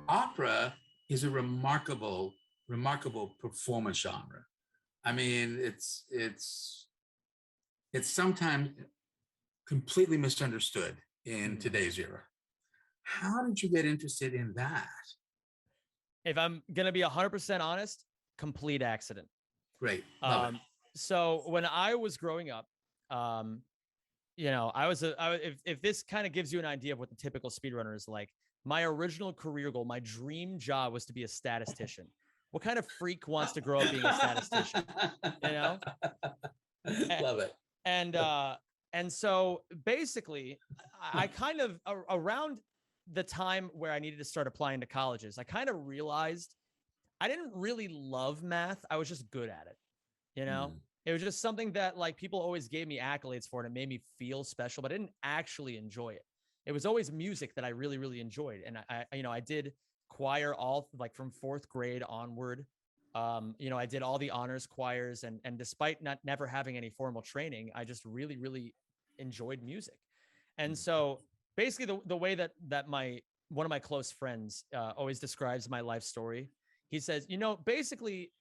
Opera is a remarkable performance genre. I mean, it's sometimes completely misunderstood in Hmm. today's era. How did you get interested in that? If I'm gonna be 100% honest, complete accident. Great, love it. Um, so when I was growing up, um, if this kind of gives you an idea of what the typical speedrunner is like, my original career goal, my dream job was to be a statistician. What kind of freak wants to grow up being a statistician? You know? Love it. And and so basically, I kind of around the time where I needed to start applying to colleges, I kind of realized I didn't really love math. I was just good at it. You know, Mm. it was just something that like people always gave me accolades for, and it made me feel special, but I didn't actually enjoy it. It was always music that I really, really enjoyed. And I did choir all like from fourth grade onward. I did all the honors choirs, and despite not never having any formal training, I just really, really enjoyed music. And so basically the way that my one of my close friends always describes my life story, he says, basically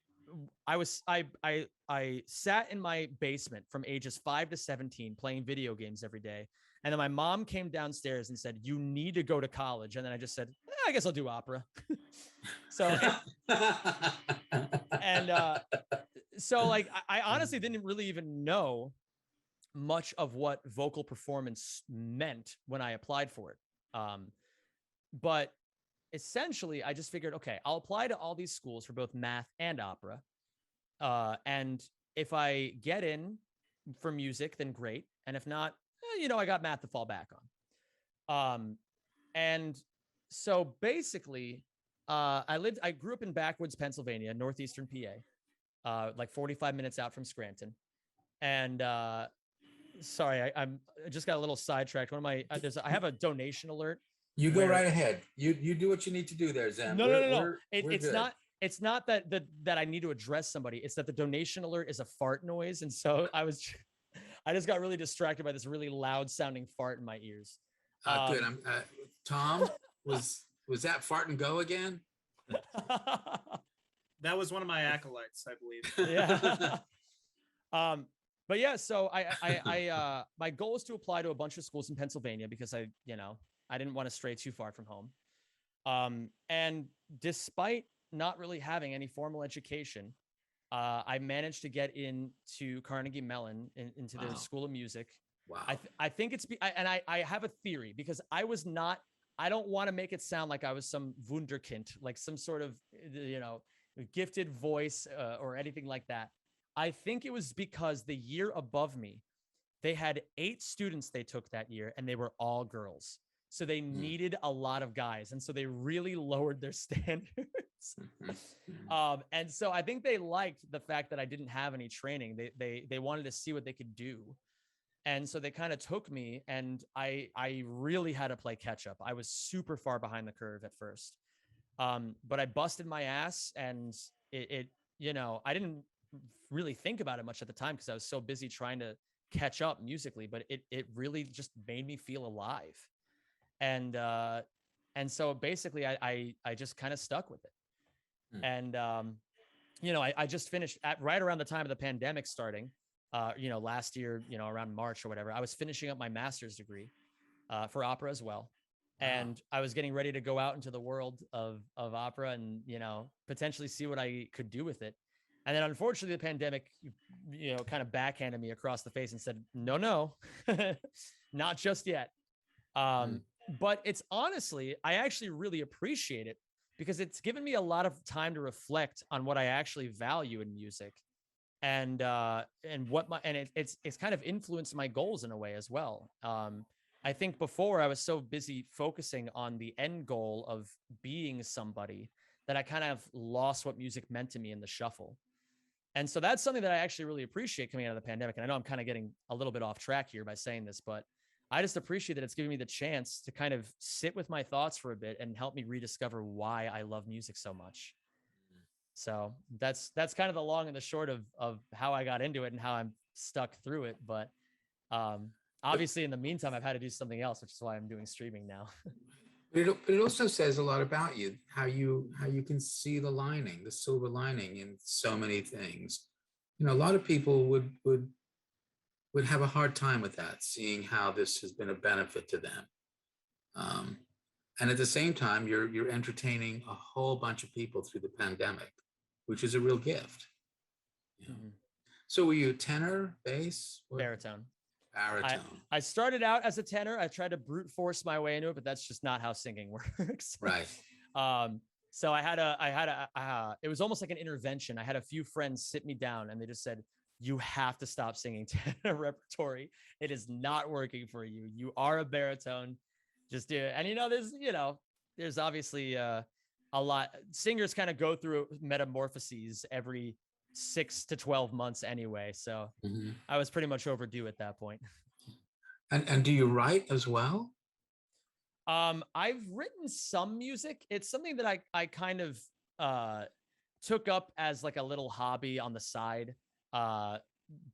I sat in my basement from ages 5 to 17 playing video games every day. And then my mom came downstairs and said, "You need to go to college." And then I just said, I guess I'll do opera. so and so like I honestly didn't really even know much of what vocal performance meant when I applied for it. But essentially, I just figured, okay, I'll apply to all these schools for both math and opera. And if I get in for music, then great. And if not, I got math to fall back on. And so basically, I grew up in backwoods, Pennsylvania, northeastern PA, like 45 minutes out from Scranton. And sorry, I just got a little sidetracked. One of my I have a donation alert You go where right ahead. You do what you need to do there, Zen. no, no, We're no, no. we're It, we're it's good. not. It's not that I need to address somebody. It's that the donation alert is a fart noise, and so I just got really distracted by this really loud sounding fart in my ears. Good. Um, I'm Tom. Was that fart and go again? That was one of my acolytes, I believe. yeah. um, but yeah, so my goal is to apply to a bunch of schools in Pennsylvania because I didn't want to stray too far from home. And despite not really having any formal education, I managed to get into Carnegie Mellon into their Wow. School of Music. Wow. I think I have a theory because I don't want to make it sound like I was some wunderkind, like some sort of, gifted voice or anything like that. I think it was because the year above me, they had 8 students they took that year, and they were all girls. So they needed a lot of guys. And so they really lowered their standards. And so I think they liked the fact that I didn't have any training. They wanted to see what they could do. And so they kind of took me, and I really had to play catch up. I was super far behind the curve at first. But I busted my ass, and I didn't really think about it much at the time because I was so busy trying to catch up musically, but it really just made me feel alive. And so basically I just kind of stuck with it. And I just finished at right around the time of the pandemic starting, last year, around March or whatever. I was finishing up my master's degree for opera as well. And I was getting ready to go out into the world of opera and, potentially see what I could do with it. And then unfortunately the pandemic, kind of backhanded me across the face and said, no, not just yet. But it's honestly, I actually really appreciate it because it's given me a lot of time to reflect on what I actually value in music, and it's kind of influenced my goals in a way as well. I think before I was so busy focusing on the end goal of being somebody that I kind of lost what music meant to me in the shuffle. And so that's something that I actually really appreciate coming out of the pandemic. And I know I'm kind of getting a little bit off track here by saying this, but I just appreciate that it's giving me the chance to kind of sit with my thoughts for a bit and help me rediscover why I love music so much. So that's kind of the long and the short of how I got into it and how I'm stuck through it. But obviously in the meantime, I've had to do something else, which is why I'm doing streaming now. But it also says a lot about you, how you can see the lining, the silver lining in so many things. You know, a lot of people would have a hard time with that, seeing how this has been a benefit to them. Um, and at the same time, you're entertaining a whole bunch of people through the pandemic, which is a real gift. You know? Mhm. So were you tenor, bass, Baritone. baritone? I started out as a tenor. I tried to brute force my way into it, but that's just not how singing works. Right. So it was almost like an intervention. I had a few friends sit me down and they just said, you have to stop singing tenor repertory. It is not working for you. You are a baritone. Just do it. And there's obviously a lot. Singers kind of go through metamorphoses every 6 to 12 months anyway. So Mhm. I was pretty much overdue at that point. And do you write as well? I've written some music. It's something that I kind of took up as like a little hobby on the side. Uh,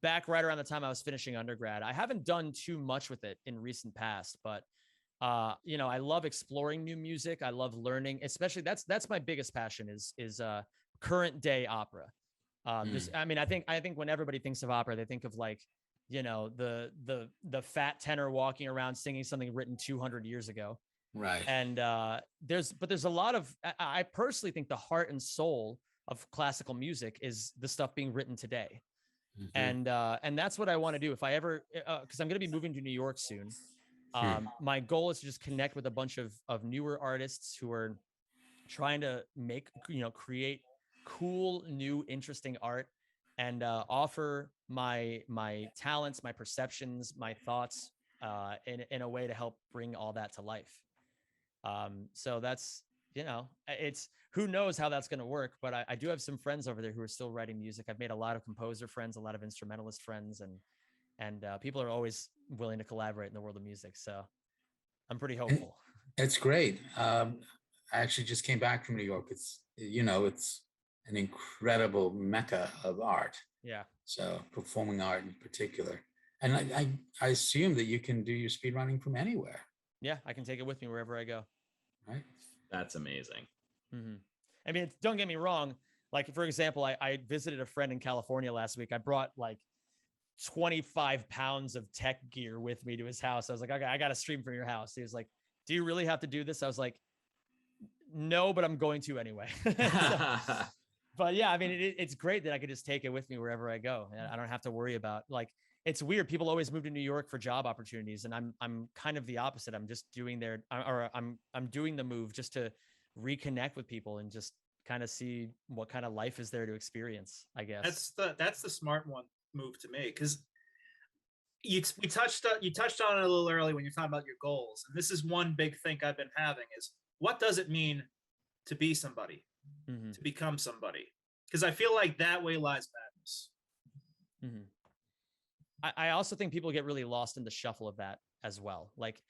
Back right around the time I was finishing undergrad. I haven't done too much with it in recent past, but I love exploring new music. I love learning, especially that's my biggest passion is current day opera. Just I mean, I think when everybody thinks of opera, they think of like, the fat tenor walking around singing something written 200 years ago. Right. And there's a lot of I personally think the heart and soul of classical music is the stuff being written today. Mhm. And that's what I want to do if I ever because I'm going to be moving to New York soon. My goal is to just connect with a bunch of newer artists who are trying to create cool, new, interesting art and offer my talents, my perceptions, my thoughts in a way to help bring all that to life. So that's, it's who knows how that's going to work, but I do have some friends over there who are still writing music. I've made a lot of composer friends, a lot of instrumentalist friends, and people are always willing to collaborate in the world of music. So I'm pretty And hopeful. it's great. I actually just came back from New York. It's an incredible mecca of art. Yeah. So performing art in particular. And I assume that you can do your speed running from anywhere, Yeah. I can take it with me wherever I go. right? That's amazing. Mm-hmm. I mean, don't get me wrong. Like, for example, I visited a friend in California last week. I brought like 25 pounds of tech gear with me to his house. I was like, okay, I got to stream from your house. He was like, do you really have to do this? I was like, no, but I'm going to anyway. So, but yeah, I mean, it's great that I could just take it with me wherever I go. And I don't have to worry about like, it's weird. People always move to New York for job opportunities. And I'm kind of the opposite. I'm just doing I'm doing the move just to reconnect with people and just kind of see what kind of life is there to experience, I guess. That's the smart one move to make, because you touched on it a little early when you're talking about your goals, and this is one big thing I've been having is, what does it mean to be somebody, Mm-hmm. to become somebody? Because I feel like that way lies madness. Mm-hmm. I also think people get really lost in the shuffle of that as well. Like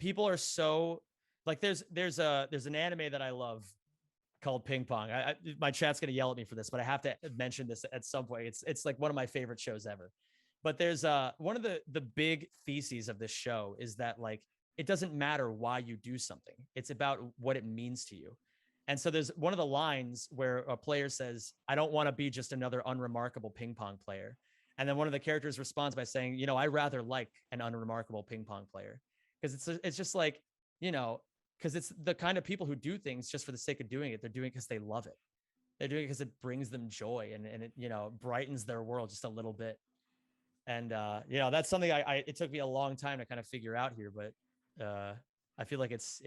people are so like there's an anime that I love called Ping Pong. My chat's gonna yell at me for this, but I have to mention this at some point. It's like one of my favorite shows ever. But there's one of the big theses of this show is that like it doesn't matter why you do something. It's about what it means to you. And so there's one of the lines where a player says, I don't want to be just another unremarkable ping pong player. And then one of the characters responds by saying, I rather like an unremarkable ping pong player. Because it's just like, because it's the kind of people who do things just for the sake of doing it. They're doing it because they love it. They're doing it because it brings them joy and it, brightens their world just a little bit. And, that's something it took me a long time to kind of figure out here, but I feel like it's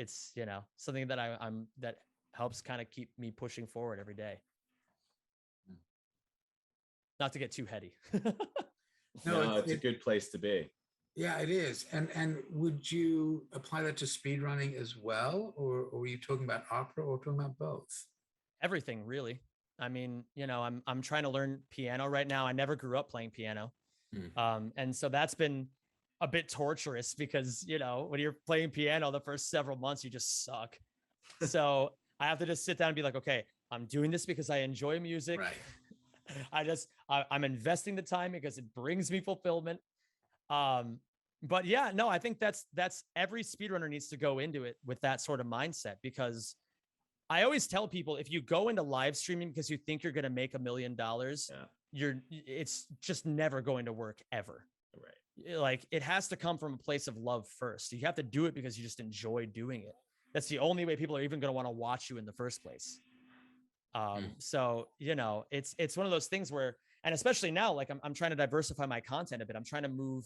something that I'm that helps kind of keep me pushing forward every day. Not to get too heady. No, it's a good place to be. Yeah, it is. And would you apply that to speed running as well, or were you talking about opera, or talking about both? Everything, really. I mean, I'm trying to learn piano right now. I never grew up playing piano, and so that's been a bit torturous because when you're playing piano, the first several months you just suck. So I have to just sit down and be like, okay, I'm doing this because I enjoy music. Right. I'm investing the time because it brings me fulfillment. But yeah, no, I think that's every speedrunner needs to go into it with that sort of mindset, because I always tell people, if you go into live streaming because you think you're going to make $1 million, it's just never going to work ever. Right. Like, it has to come from a place of love first. You have to do it because you just enjoy doing it. That's the only way people are even going to want to watch you in the first place. So, it's one of those things where, and especially now, like I'm trying to diversify my content a bit. I'm trying to move.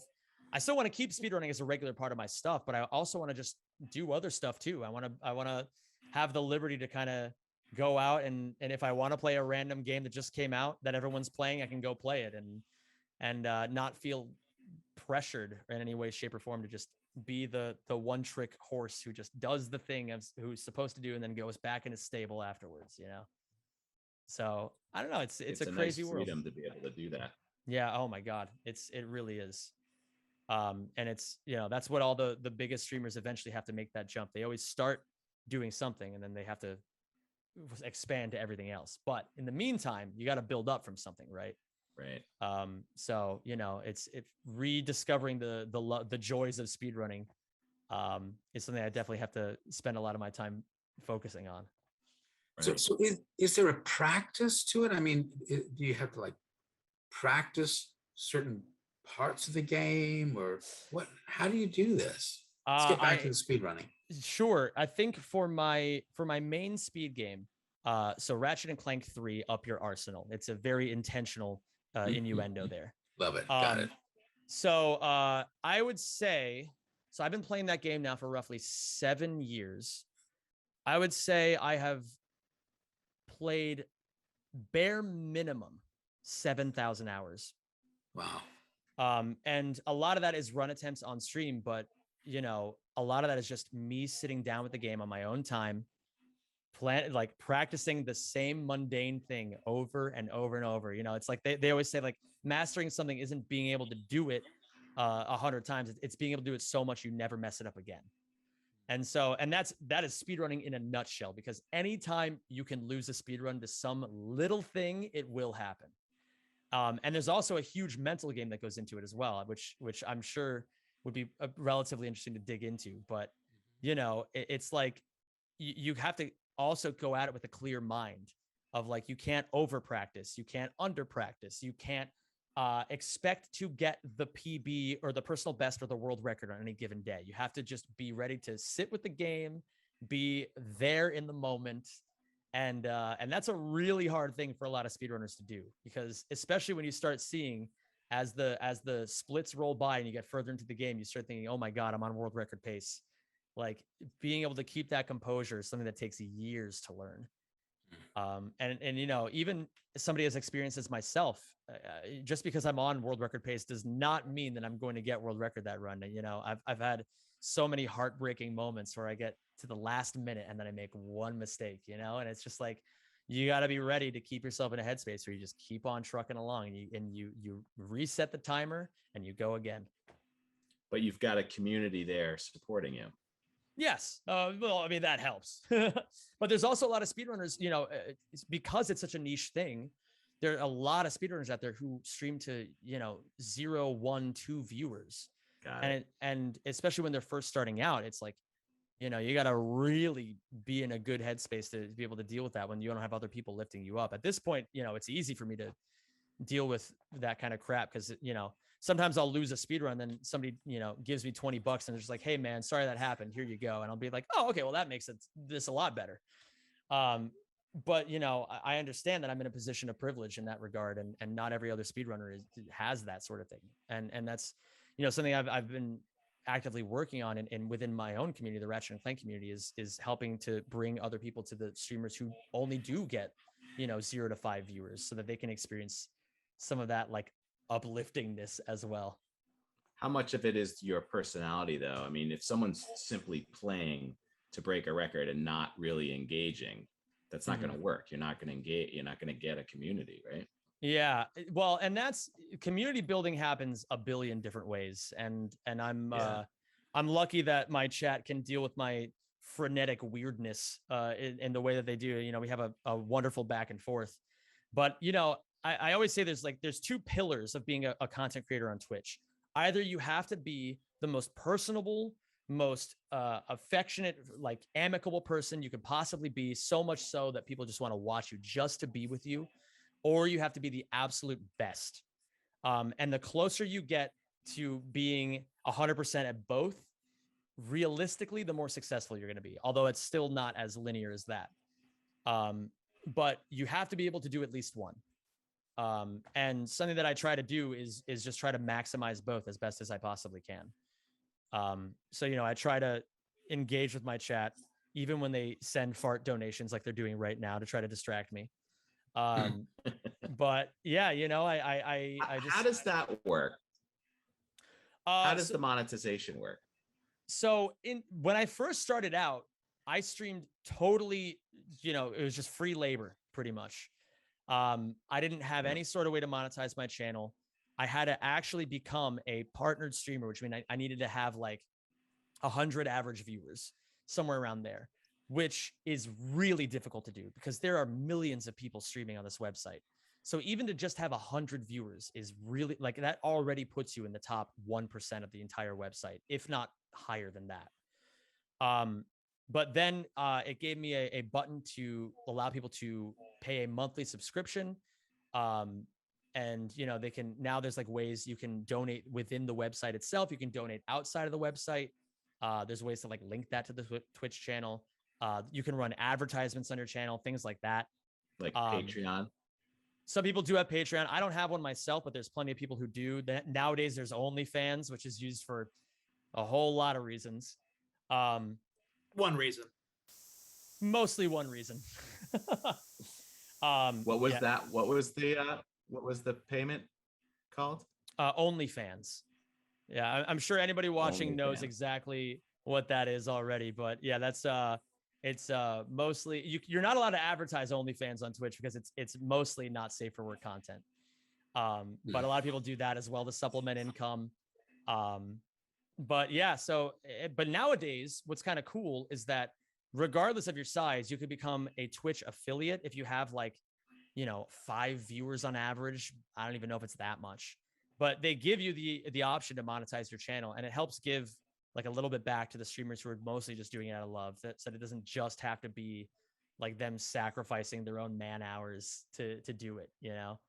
I still want to keep speedrunning as a regular part of my stuff, but I also want to just do other stuff too. I want to have the liberty to kind of go out and if I want to play a random game that just came out that everyone's playing, I can go play it and not feel pressured in any way, shape, or form to just be the one trick horse who just does the thing who's supposed to do and then goes back in his stable afterwards, So I don't know. It's a crazy nice world. freedom to be able to do that. Yeah. Oh my God. It really is. And it's, that's what all the biggest streamers eventually have to make that jump. They always start doing something and then they have to expand to everything else. But in the meantime, you got to build up from something, right? Right. So, it's rediscovering the joys of speedrunning is something I definitely have to spend a lot of my time focusing on. Right. So is there a practice to it? I mean, do you have to like practice certain parts of the game, or what? How do you do this? Let's get back to the speed running. Sure. I think for my main speed game, so Ratchet and Clank 3, Up Your Arsenal. It's a very intentional innuendo there. Love it. Got it. So I would say, so I've been playing that game now for roughly 7 years. I would say I have played bare minimum 7,000 hours. Wow. And a lot of that is run attempts on stream, but a lot of that is just me sitting down with the game on my own time, practicing the same mundane thing over and over and over. It's like they always say, like, mastering something isn't being able to do it 100 times. It's being able to do it so much you never mess it up again. And that is speedrunning in a nutshell, because anytime you can lose a speedrun to some little thing, it will happen. And there's also a huge mental game that goes into it as well, which I'm sure would be relatively interesting to dig into. But, it's like you have to also go at it with a clear mind of, like, you can't over practice, you can't under practice, you can't expect to get the PB or the personal best or the world record on any given day. You have to just be ready to sit with the game, be there in the moment. And that's a really hard thing for a lot of speedrunners to do, because especially when you start seeing as the splits roll by and you get further into the game, you start thinking, oh my God, I'm on world record pace. Like, being able to keep that composure is something that takes years to learn. And even somebody as experienced as myself, just because I'm on world record pace does not mean that I'm going to get world record that run. And, I've had so many heartbreaking moments where I get to the last minute and then I make one mistake, and it's just like, you got to be ready to keep yourself in a headspace where you just keep on trucking along and you reset the timer and you go again. But you've got a community there supporting you. Yes. Well, I mean, that helps. But there's also a lot of speedrunners, because it's such a niche thing. There are a lot of speedrunners out there who stream to, 0, 1, 2 viewers. And especially when they're first starting out, it's like, you got to really be in a good headspace to be able to deal with that when you don't have other people lifting you up. At this point, it's easy for me to deal with that kind of crap, because, sometimes I'll lose a speed run, then somebody, gives me $20 and they're just like, hey man, sorry that happened. Here you go. And I'll be like, oh, okay, well that makes this a lot better. But I understand that I'm in a position of privilege in that regard, and not every other speedrunner has that sort of thing. And that's, something I've been actively working on and within my own community, the Ratchet and Clank community, is helping to bring other people to the streamers who only do get, 0 to 5 viewers, so that they can experience some of that, like, upliftingness as well. How much of it is your personality, though? I mean, if someone's simply playing to break a record and not really engaging, that's not going to work. You're not going to engage. You're not going to get a community, right? Yeah. Well, and that's, community building happens a billion different ways. And I'm lucky that my chat can deal with my frenetic weirdness in the way that they do. We have a wonderful back and forth. But, I always say there's 2 pillars of being a content creator on Twitch. Either you have to be the most personable, most affectionate, like amicable person you could possibly be, so much so that people just want to watch you just to be with you, or you have to be the absolute best. And the closer you get to being 100% at both, realistically, the more successful you're going to be, although it's still not as linear as that. But you have to be able to do at least one. And something that I try to do is just try to maximize both as best as I possibly can. So, you know, I try to engage with my chat, even when they send fart donations like they're doing right now to try to distract me. But yeah, you know, I just, how does that work? How does so, the monetization work? So when I first started out, I streamed totally, you know, it was just free labor pretty much. I didn't have any sort of way to monetize my channel. I had to actually become a partnered streamer, which means I needed to have like 100 average viewers, somewhere around there, which is really difficult to do because there are millions of people streaming on this website. So even to just have 100 viewers is really, like, that already puts you in the top 1% of the entire website, if not higher than that. But then it gave me a button to allow people to pay a monthly subscription. And, you know, they can, now there's like ways you can donate within the website itself. You can donate outside of the website. There's ways to like link that to the Twitch channel. You can run advertisements on your channel, things like that. Like Patreon? Some people do have Patreon. I don't have one myself, but there's plenty of people who do. Nowadays, there's OnlyFans, which is used for a whole lot of reasons. One reason. Mostly one reason. What was that? What was the payment called? OnlyFans. Yeah, I'm sure anybody watching knows exactly what that is already, but yeah, that's it's mostly you're not allowed to advertise OnlyFans on Twitch because it's mostly not safe for work content. But a lot of people do that as well to supplement income. But yeah, so but nowadays, what's kind of cool is that regardless of your size, you could become a Twitch affiliate if you have like, you know, 5 viewers on average. I don't even know if it's that much, but they give you the option to monetize your channel, and it helps give like a little bit back to the streamers who are mostly just doing it out of love. That said, it doesn't just have to be like them sacrificing their own man hours to do it, you know?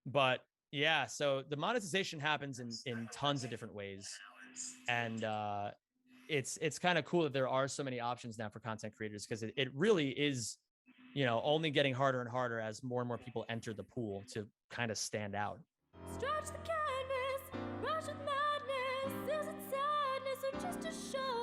But yeah, so the monetization happens in tons of different ways. And it's kind of cool that there are so many options now for content creators, because it really is, you know, only getting harder and harder as more and more people enter the pool to kind of stand out. Stretch the canvas, rush with madness, is it sadness or just a show?